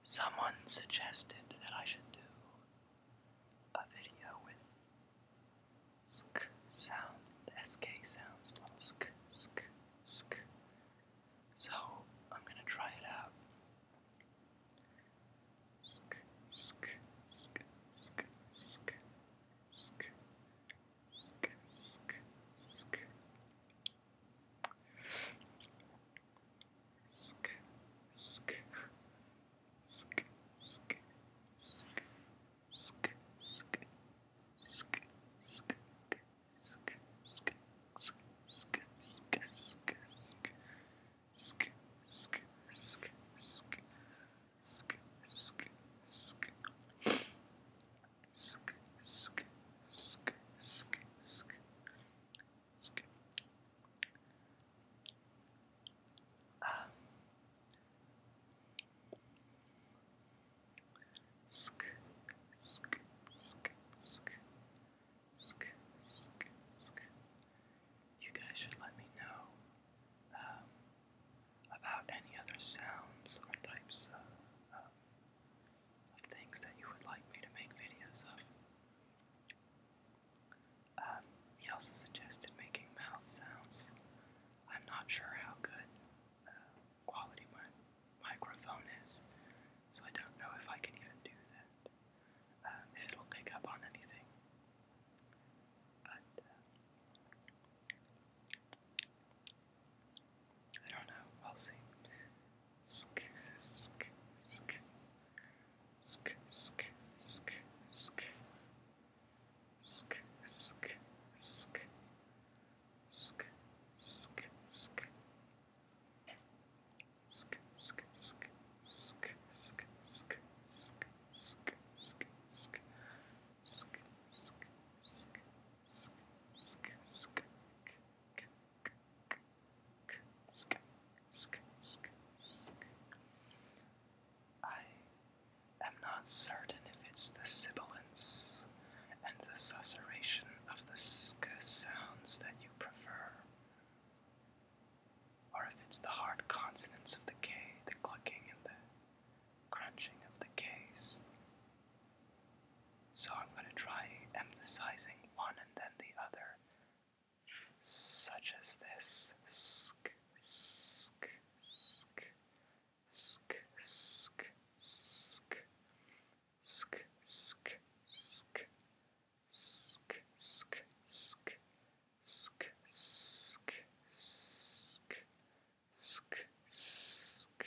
Someone suggested that I should do a video with sk sound, the SK sounds, little sk, sk, sk. So I'm gonna try it out. Sk, sk, sk, sk, sk, sk, sk, sk, sk. Sk, sk, sk, sk, sk, sk, sk, sk, sk, sk, sk, sk, sk, sk, sk, sk. Sk, sk, sk, sk, sk, sk, sk, sk, sk, sk, sk, sk, sk. Sk, sk, sk, sk, sk, sk, sk. You guys should let me know about any other sounds or types of things that you would like me to make videos of. He also suggested making mouth sounds. I'm not sure how good quality my microphone is, so I don't know if I can even do that, if it'll pick up on anything. But I don't know, I'll see. Sk, sk, sk, sk, sk, sk, sk, sk, sk, sk, sk, sk, sk. Sk, sk, sk, sk, sk, sk, sk, sk, sk, sk, sk, sk, sk, sk, sk, sk, sk, sk. I am not certain if it's the sibilance and the susurration of the sk sounds that you prefer, or if it's the hard consonants of the K, the clicking and the crunching of the Ks. So I'm going to try emphasizing one and then the other, such as this. Sk, sk, sk, sk, sk, sk, sk, sk, sk, sk, sk, sk, sk, sk, sk, sk, sk.